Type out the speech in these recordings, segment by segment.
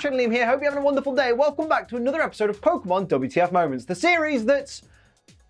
guys, Liam here. Hope you're having a wonderful day. Welcome back to another episode of Pokemon WTF Moments, the series that's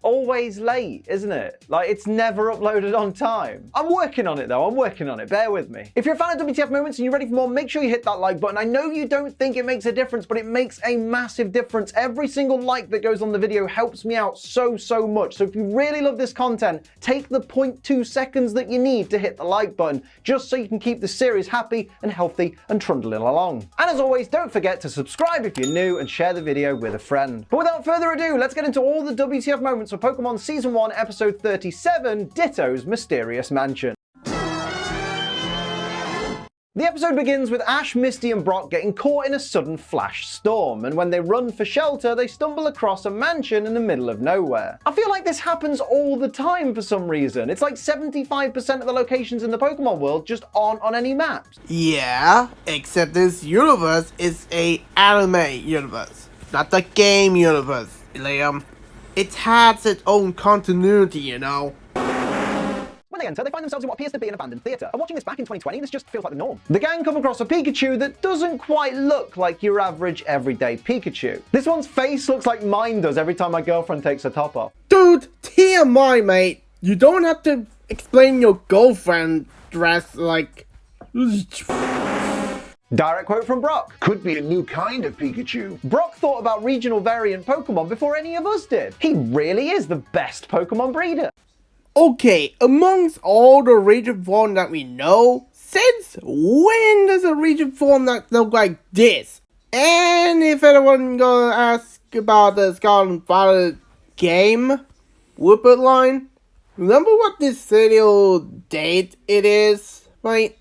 always late, isn't it? Like, it's never uploaded on time. I'm working on it though, I'm working on it, bear with me. If you're a fan of WTF Moments and you're ready for more, make sure you hit that like button. I know you don't think it makes a difference, but it makes a massive difference. Every single like that goes on the video helps me out so much. So if you really love this content, take the 0.2 seconds that you need to hit the like button, just so you can keep the series happy and healthy and trundling along. And as always, don't forget to subscribe if you're new and share the video with a friend. But without further ado, let's get into all the WTF moments for Pokemon Season 1, Episode 37, Ditto's Mysterious Mansion. The episode begins with Ash, Misty, and Brock getting caught in a sudden flash storm, and when they run for shelter, they stumble across a mansion in the middle of nowhere. I feel like this happens all the time for some reason. It's like 75% of the locations in the Pokemon world just aren't on any maps. Yeah, except this universe is a anime universe, not the game universe, Liam. It has its own continuity, you know. When they enter, they find themselves in what appears to be an abandoned theatre. And watching this back in 2020, this just feels like the norm. The gang come across a Pikachu that doesn't quite look like your average everyday Pikachu. This one's face looks like mine does every time my girlfriend takes her top off. Dude, TMI, mate. You don't have to explain your girlfriend dress like... Direct quote from Brock. Could be a new kind of Pikachu. Brock thought about regional variant Pokemon before any of us did. He really is the best Pokemon breeder. Okay, amongst all the region form that we know, since when does a region form that look like this? And if anyone gonna ask about the Scarlet and Violet game, Woodbird line, remember what this serial date it is, right?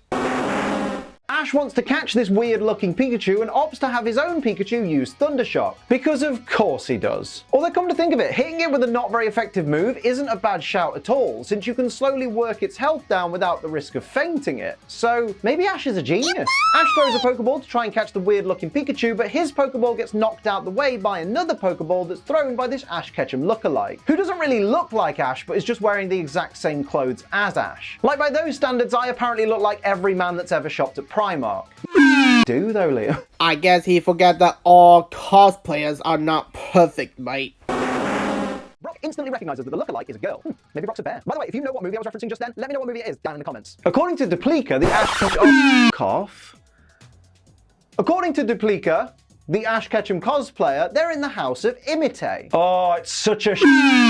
Ash wants to catch this weird-looking Pikachu and opts to have his own Pikachu use Thundershock. Because of course he does. Although come to think of it, hitting it with a not very effective move isn't a bad shout at all, since you can slowly work its health down without the risk of fainting it. So maybe Ash is a genius. Ash throws a Pokeball to try and catch the weird-looking Pikachu, but his Pokeball gets knocked out the way by another Pokeball that's thrown by this Ash Ketchum lookalike, who doesn't really look like Ash, but is just wearing the exact same clothes as Ash. Like, by those standards, I apparently look like every man that's ever shopped at Primark. Do though, Leo. I guess he forgot that all cosplayers are not perfect, mate. Brock instantly recognizes that the lookalike is a girl. Maybe Brock's a bear. By the way, if you know what movie I was referencing just then, let me know what movie it is down in the comments. According to Duplica, the Ash Ketchum... cough? According to Duplica, the Ash Ketchum cosplayer, they're in the house of Imite. Oh, it's such a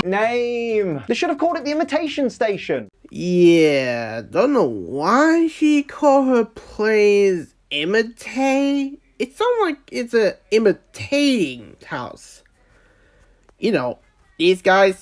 name. They should have called it the Imitation Station. Yeah, don't know why she called her place imitate. It sounds like it's a imitating house. You know, these guys.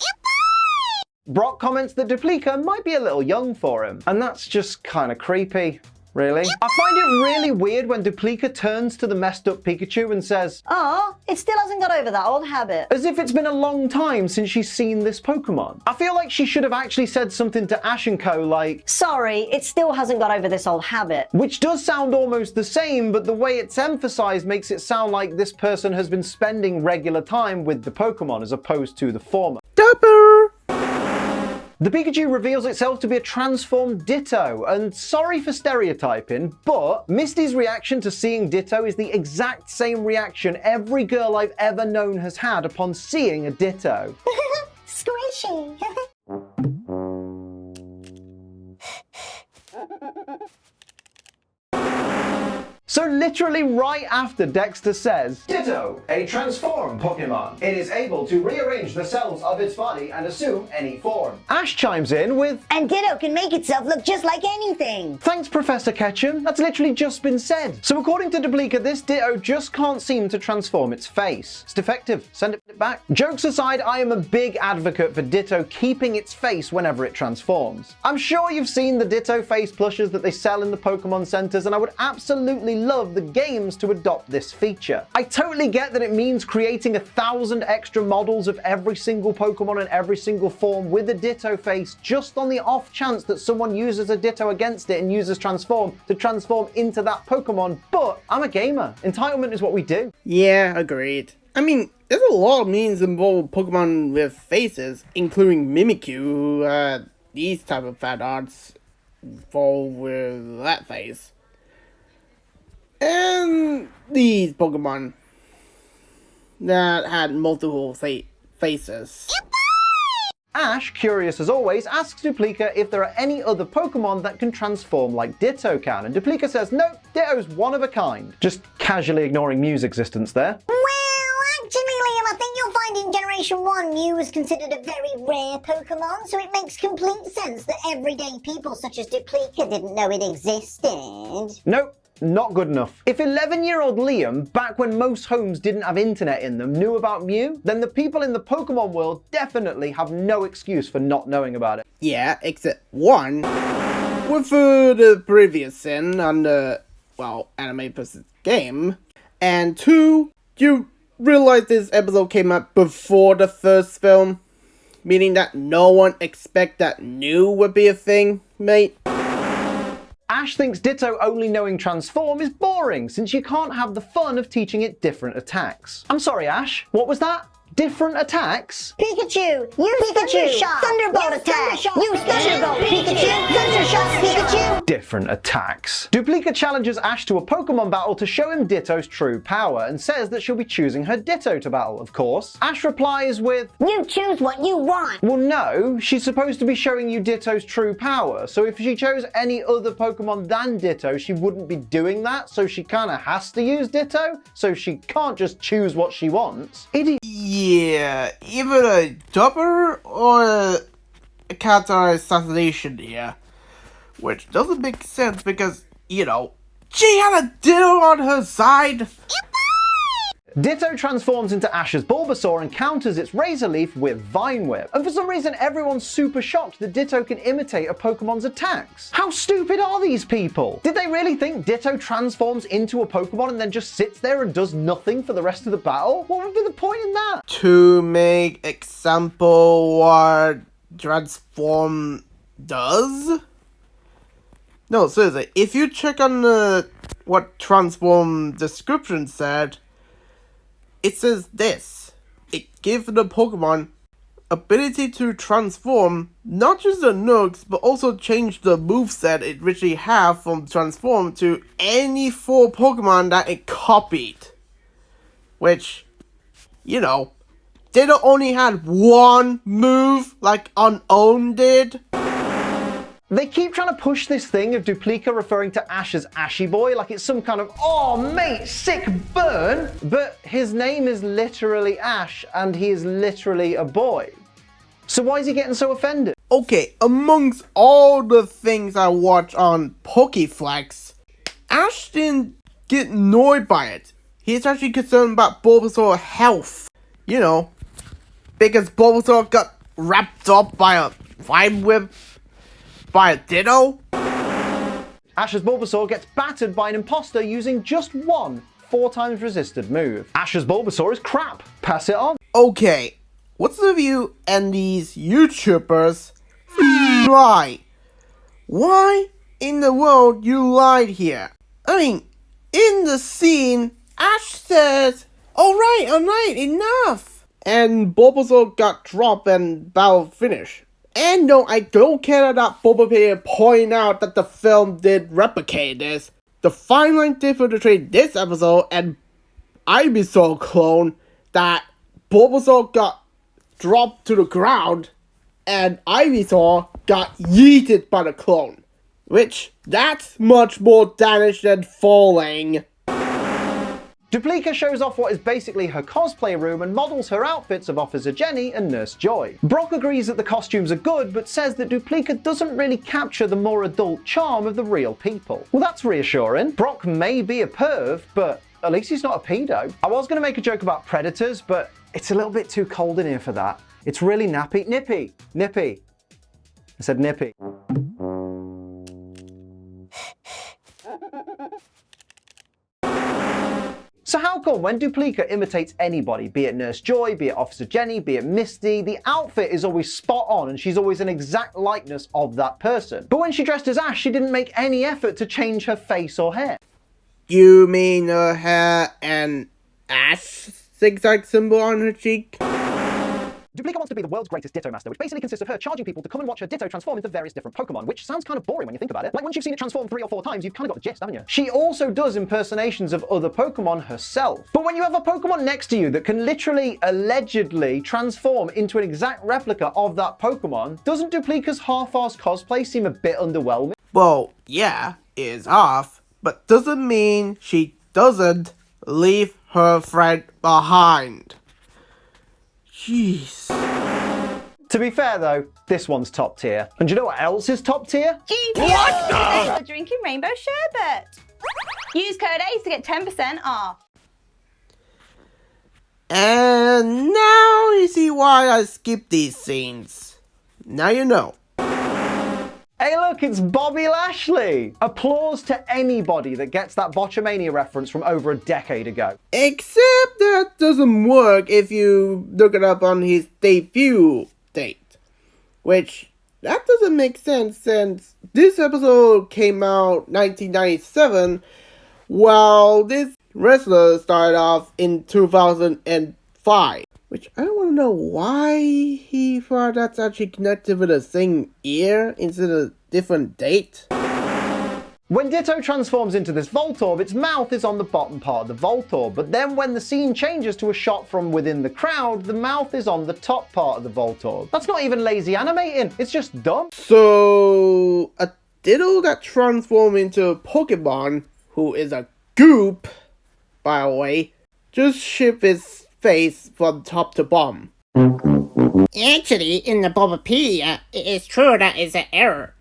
Brock comments that Duplica might be a little young for him, and that's just kind of creepy. Really? I find it really weird when Duplica turns to the messed up Pikachu and says, "Oh, it still hasn't got over that old habit." As if it's been a long time since she's seen this Pokemon. I feel like she should have actually said something to Ash & Co. like, "Sorry, it still hasn't got over this old habit." Which does sound almost the same, but the way it's emphasized makes it sound like this person has been spending regular time with the Pokemon as opposed to the former. Dapper! The Pikachu reveals itself to be a transformed Ditto, and sorry for stereotyping, but Misty's reaction to seeing Ditto is the exact same reaction every girl I've ever known has had upon seeing a Ditto. Squishy. So literally right after Dexter says, Ditto, a transformed Pokemon. It is able to rearrange the cells of its body and assume any form. Ash chimes in with, "And Ditto can make itself look just like anything." Thanks, Professor Ketchum. That's literally just been said. So according to Duplica, this Ditto just can't seem to transform its face. It's defective. Send it back. Jokes aside, I am a big advocate for Ditto keeping its face whenever it transforms. I'm sure you've seen the Ditto face plushes that they sell in the Pokemon centers, and I would absolutely love the games to adopt this feature. I totally get that it means creating 1,000 extra models of every single Pokemon in every single form with a Ditto face, just on the off chance that someone uses a Ditto against it and uses Transform to transform into that Pokemon, but I'm a gamer. Entitlement is what we do. Yeah, agreed. I mean, there's a lot of memes involved Pokemon with faces, including Mimikyu, who had these type of fat arts fall with that face. And these Pokemon that had multiple faces. Ash, curious as always, asks Duplica if there are any other Pokemon that can transform like Ditto can, and Duplica says nope, Ditto's one of a kind. Just casually ignoring Mew's existence there. Well, actually, Liam, I think you'll find in Generation 1 Mew was considered a very rare Pokemon, so it makes complete sense that everyday people such as Duplica didn't know it existed. Nope. Not good enough. If 11-year-old Liam, back when most homes didn't have internet in them, knew about Mew, then the people in the Pokemon world definitely have no excuse for not knowing about it. Yeah, except one, with the previous sin on the, anime versus game, and two, you realize this episode came out before the first film, meaning that no one expect that new would be a thing, mate. Ash thinks Ditto only knowing Transform is boring, since you can't have the fun of teaching it different attacks. I'm sorry, Ash, what was that? Different attacks? Pikachu, use Thundershot! Thunderbolt attack! Use Thunderbolt! Pikachu, Thundershot! Pikachu! Different attacks. Duplica challenges Ash to a Pokemon battle to show him Ditto's true power, and says that she'll be choosing her Ditto to battle, of course. Ash replies with, You choose what you want! well no, she's supposed to be showing you Ditto's true power, so if she chose any other Pokemon than Ditto, she wouldn't be doing that, so she kinda has to use Ditto, so she can't just choose what she wants. Yeah, either a dubber or a character assassination here. Which doesn't make sense because, she had a Ditto on her side. Ditto transforms into Ash's Bulbasaur and counters its Razor Leaf with Vine Whip. And for some reason, everyone's super shocked that Ditto can imitate a Pokemon's attacks. How stupid are these people? Did they really think Ditto transforms into a Pokemon and then just sits there and does nothing for the rest of the battle? What would be the point in that? To make example what transform does? No, seriously, if you check on what transform description said, it says this. It gives the Pokemon ability to transform not just the looks, but also change the moveset it originally have from transform to any 4 Pokemon that it copied. Which, Ditto only had one move like Unown did. They keep trying to push this thing of Duplica referring to Ash as Ashy Boy like it's some kind of, oh mate, sick burn, but his name is literally Ash and he is literally a boy. So why is he getting so offended? Okay, amongst all the things I watch on Pokeflex, Ash didn't get annoyed by it. He's actually concerned about Bulbasaur's health. Because Bulbasaur got wrapped up by a Vine Whip by a Ditto? Ash's Bulbasaur gets battered by an imposter using just one 4 times resisted move. Ash's Bulbasaur is crap. Pass it on. Okay, what's the view and these YouTubers lie? Why in the world you lied here? I mean, in the scene, Ash says, alright, enough. And Bulbasaur got dropped and battle finished. And no, I don't care that Bulbapedia point out that the film did replicate this. The fine line difference between this episode and Ivysaur clone that Bulbasaur got dropped to the ground and Ivysaur got yeeted by the clone. Which, that's much more damage than falling. Duplica shows off what is basically her cosplay room and models her outfits of Officer Jenny and Nurse Joy. Brock agrees that the costumes are good, but says that Duplica doesn't really capture the more adult charm of the real people. Well, that's reassuring. Brock may be a perv, but at least he's not a pedo. I was going to make a joke about predators, but it's a little bit too cold in here for that. It's really nappy. Nippy. I said nippy. So how come when Duplica imitates anybody, be it Nurse Joy, be it Officer Jenny, be it Misty, the outfit is always spot on and she's always an exact likeness of that person? But when she dressed as Ash, she didn't make any effort to change her face or hair. You mean her hair and Ash zigzag symbol on her cheek? Duplica wants to be the world's greatest Ditto master, which basically consists of her charging people to come and watch her Ditto transform into various different Pokemon, which sounds kind of boring when you think about it. Like, once you've seen it transform 3 or 4 times, you've kind of got the gist, haven't you? She also does impersonations of other Pokemon herself. But when you have a Pokemon next to you that can literally, allegedly, transform into an exact replica of that Pokemon, doesn't Duplica's half-arsed cosplay seem a bit underwhelming? Well, yeah, it's off, but doesn't mean she doesn't leave her friend behind. Jeez. To be fair though, this one's top tier. And do you know what else is top tier? What? Drinking rainbow sherbet. Use code ACE to get 10% off. And now you see why I skip these scenes. Now you know. Hey look, it's Bobby Lashley! Applause to anybody that gets that Botchamania reference from over a decade ago. Except that doesn't work if you look it up on his debut date. Which, that doesn't make sense since this episode came out 1997, while this wrestler started off in 2005. Which I don't want to know why he thought that's actually connected with the same year instead of different date. When Ditto transforms into this Voltorb, its mouth is on the bottom part of the Voltorb, but then when the scene changes to a shot from within the crowd, the mouth is on the top part of the Voltorb. That's not even lazy animating, it's just dumb. So, a Ditto that transforms into a Pokemon, who is a goop, by the way, just shift its face from top to bottom. Actually, in the Bulbapedia, it is true that it's an error.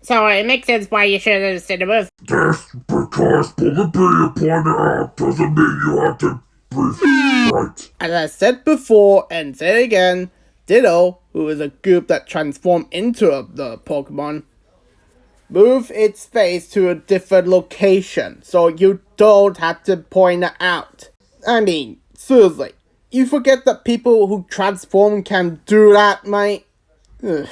So it makes sense why you should have said it was. Just because Bulbapedia pointed out doesn't mean you have to be right. As I said before and said again, Ditto, who is a goop that transformed into the Pokemon, move its face to a different location, so you don't have to point it out. I mean, seriously, you forget that people who transform can do that, mate? Ugh.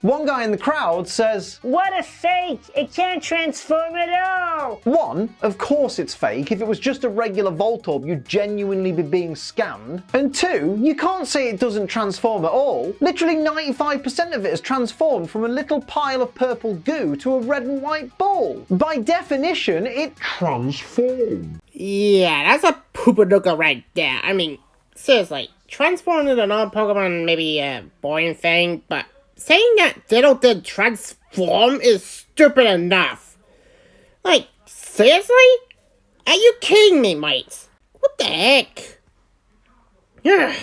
One guy in the crowd says, "What a fake! It can't transform at all!" 1, of course it's fake. If it was just a regular Voltorb, you'd genuinely be being scammed. And 2, you can't say it doesn't transform at all. Literally 95% of it has transformed from a little pile of purple goo to a red and white ball. By definition, it Transform. Yeah, that's a poopadooka right there. I mean, seriously, transform into another Pokemon may be a boring thing, but saying that Ditto did transform is stupid enough. Like, seriously? Are you kidding me, mates? What the heck? Yeah.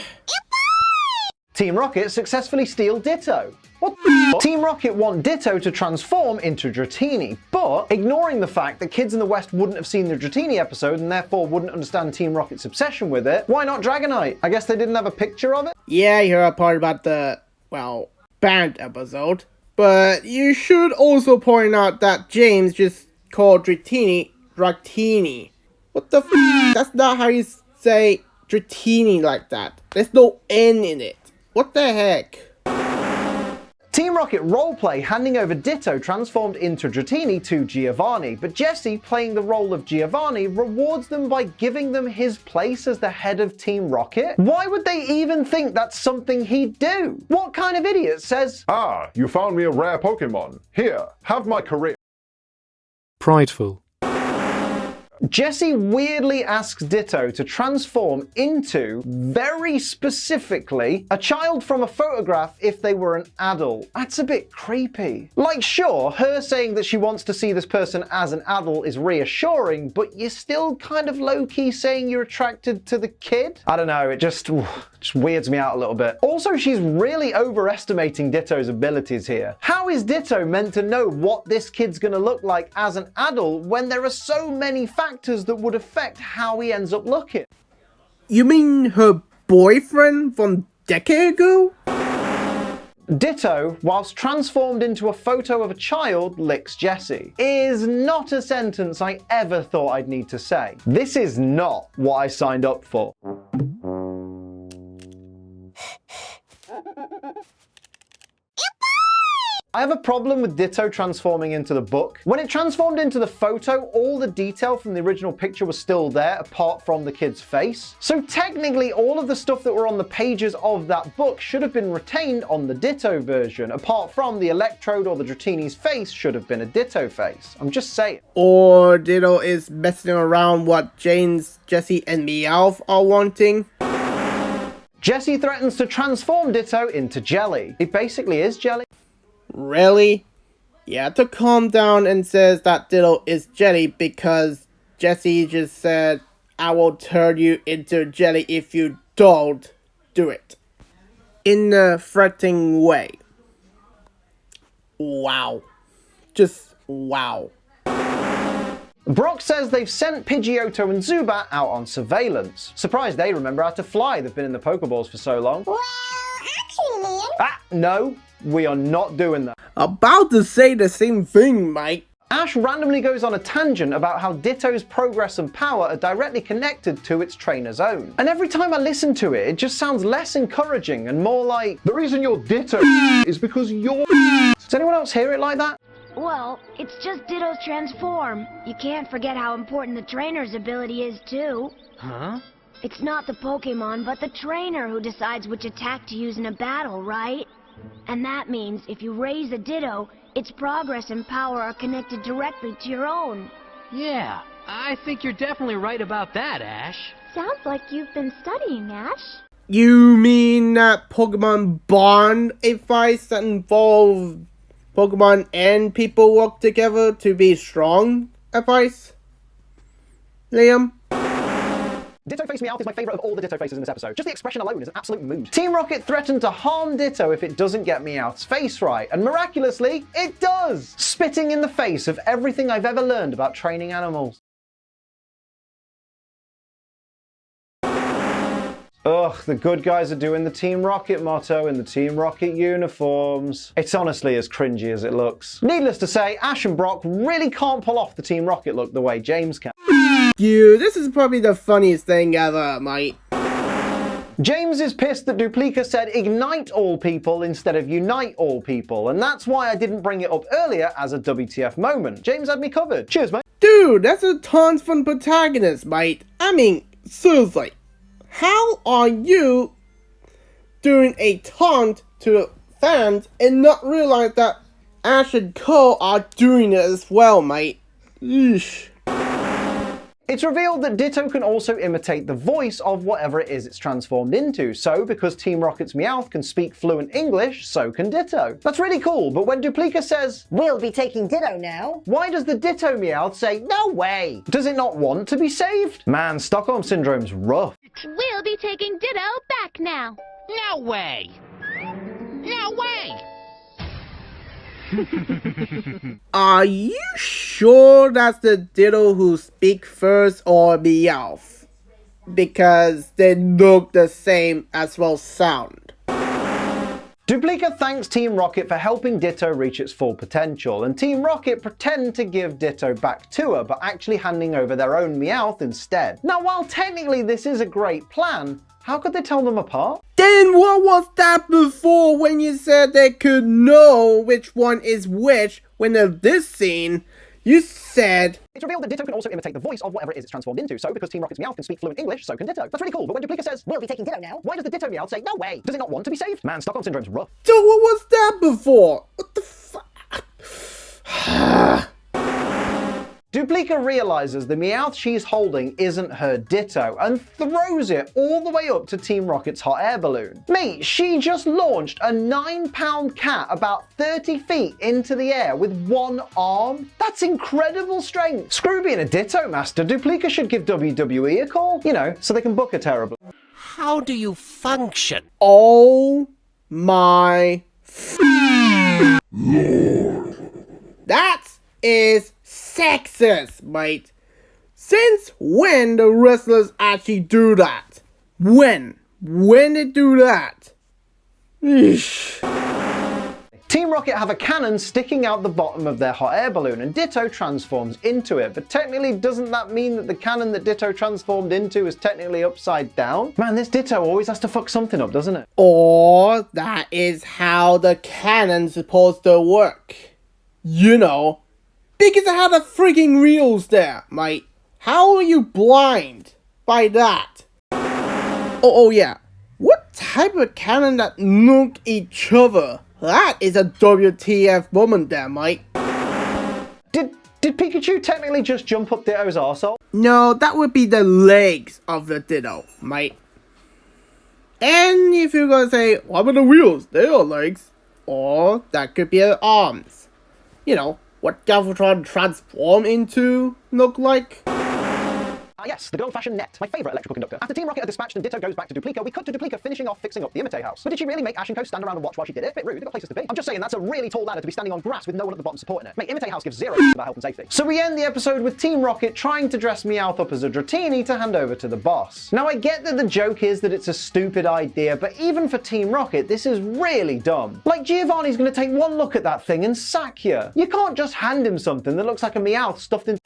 Team Rocket successfully steal Ditto. What the f? Team Rocket want Ditto to transform into Dratini, but ignoring the fact that kids in the West wouldn't have seen the Dratini episode and therefore wouldn't understand Team Rocket's obsession with it, why not Dragonite? I guess they didn't have a picture of it? Yeah, you heard a part about the, well, banned episode. But you should also point out that James just called Dratini Dratini. What the f? That's not how you say Dratini like that. There's no N in it. What the heck? Team Rocket roleplay handing over Ditto transformed into Dratini to Giovanni, but Jesse, playing the role of Giovanni, rewards them by giving them his place as the head of Team Rocket. Why would they even think that's something he'd do? What kind of idiot says, Ah, you found me a rare Pokemon. Here, have my career. Prideful. Jesse weirdly asks Ditto to transform into, very specifically, a child from a photograph if they were an adult. That's a bit creepy. Like, sure, her saying that she wants to see this person as an adult is reassuring, but you're still kind of low-key saying you're attracted to the kid? I don't know, it just weirds me out a little bit. Also, she's really overestimating Ditto's abilities here. How is Ditto meant to know what this kid's gonna look like as an adult when there are so many factors that would affect how he ends up looking? You mean her boyfriend from decade ago? Ditto, whilst transformed into a photo of a child, licks Jesse. Is not a sentence I ever thought I'd need to say. This is not what I signed up for. I have a problem with Ditto transforming into the book. When it transformed into the photo, all the detail from the original picture was still there, apart from the kid's face. So technically, all of the stuff that were on the pages of that book should have been retained on the Ditto version, apart from the Electrode or the Dratini's face should have been a Ditto face. I'm just saying. Or Ditto is messing around what James, Jesse, and Meowth are wanting. Jesse threatens to transform Ditto into jelly. It basically is jelly. Really? You have to calm down and says that Ditto is jelly because Jesse just said, I will turn you into jelly if you don't do it. In a threatening way. Wow. Just wow. Brock says they've sent Pidgeotto and Zubat out on surveillance. Surprised they remember how to fly. They've been in the Pokeballs for so long. Well, actually, Liam. No, we are not doing that. About to say the same thing, Mike. Ash randomly goes on a tangent about how Ditto's progress and power are directly connected to its trainer's own. And every time I listen to it, it just sounds less encouraging and more like, the reason you're Ditto is because you're. Does anyone else hear it like that? Well, it's just Ditto's transform. You can't forget how important the trainer's ability is, too. Huh? It's not the Pokemon, but the trainer who decides which attack to use in a battle, right? And that means if you raise a Ditto, its progress and power are connected directly to your own. Yeah, I think you're definitely right about that, Ash. Sounds like you've been studying, Ash. You mean that Pokemon Bond advice that involve Pokemon and people work together to be strong advice? Liam? Ditto Face Meowth is my favourite of all the Ditto faces in this episode. Just the expression alone is an absolute mood. Team Rocket threatened to harm Ditto if it doesn't get Meowth's face right, and miraculously, it does! Spitting in the face of everything I've ever learned about training animals. Ugh, the good guys are doing the Team Rocket motto in the Team Rocket uniforms. It's honestly as cringy as it looks. Needless to say, Ash and Brock really can't pull off the Team Rocket look the way James can. This is probably the funniest thing ever, mate. James is pissed that Duplica said ignite all people instead of unite all people, and that's why I didn't bring it up earlier as a WTF moment. James had me covered. Cheers, mate. Dude, that's a tons fun protagonist, mate. I mean, seriously. How are you doing a taunt to fans and not realize that Ash and Co are doing it as well, mate? Eesh. It's revealed that Ditto can also imitate the voice of whatever it is it's transformed into, so because Team Rocket's Meowth can speak fluent English, so can Ditto. That's really cool, but when Duplica says, We'll be taking Ditto now, why does the Ditto Meowth say, no way? Does it not want to be saved? Man, Stockholm Syndrome's rough. We'll be taking Ditto back now. No way! No way! Are you sure that's the Ditto who speak first or Meowth? Because they look the same as well sound. Duplica thanks Team Rocket for helping Ditto reach its full potential, and Team Rocket pretend to give Ditto back to her, but actually handing over their own Meowth instead. Now, while technically this is a great plan, how could they tell them apart? Then what was that before when you said they could know which one is which when in this scene you said... It's revealed that Ditto can also imitate the voice of whatever it is it's transformed into, so because Team Rocket's Meowth can speak fluent English, so can Ditto. That's really cool, but when Duplica says, we'll be taking Ditto now, why does the Ditto Meowth say, no way? Does it not want to be saved? Man, Stockholm Syndrome's rough. So what was that before? What the fuck? Duplica realizes the Meowth she's holding isn't her Ditto and throws it all the way up to Team Rocket's hot air balloon. Mate, she just launched a 9-pound cat about 30 feet into the air with one arm. That's incredible strength. Screw being a Ditto master, Duplica should give WWE a call, you know, so they can book her terribly. How do you function? Oh my Lord. That is sexist, mate. Since when the wrestlers actually do that? When? When they do that? Eesh. Team Rocket have a cannon sticking out the bottom of their hot air balloon, and Ditto transforms into it. But technically, doesn't that mean that the cannon that Ditto transformed into is technically upside down? Man, this Ditto always has to fuck something up, doesn't it? Or that is how the cannon's supposed to work. You know, because it had the freaking wheels there, mate. How are you blind by that? Oh yeah. What type of cannon that nuke each other? That is a WTF moment there, mate. Did Pikachu technically just jump up Ditto's arsehole? No, that would be the legs of the Ditto, mate. And if you're gonna say, what about the wheels? They are legs. Or that could be the arms. You know, what Galvatron transform into look like. Yes, the good old-fashioned net, my favourite electrical conductor. After Team Rocket are dispatched and Ditto goes back to Duplica, we cut to Duplica finishing off fixing up the Imitate house. But did she really make Ash and Co stand around and watch while she did it? Bit rude, they've got places to be. I'm just saying, that's a really tall ladder to be standing on grass with no one at the bottom supporting it. Mate, Imitate house gives zero about health and safety. So we end the episode with Team Rocket trying to dress Meowth up as a Dratini to hand over to the boss. Now I get that the joke is that it's a stupid idea, but even for Team Rocket, this is really dumb. Like, Giovanni's gonna take one look at that thing and sack you. You can't just hand him something that looks like a Meowth stuffed in...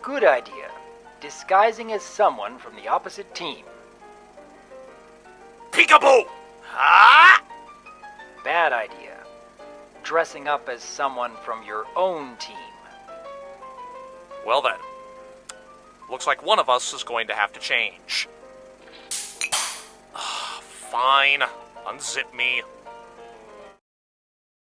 Good idea. Disguising as someone from the opposite team. Peekaboo! Ah! Bad idea. Dressing up as someone from your own team. Well then. Looks like one of us is going to have to change. Fine. Unzip me.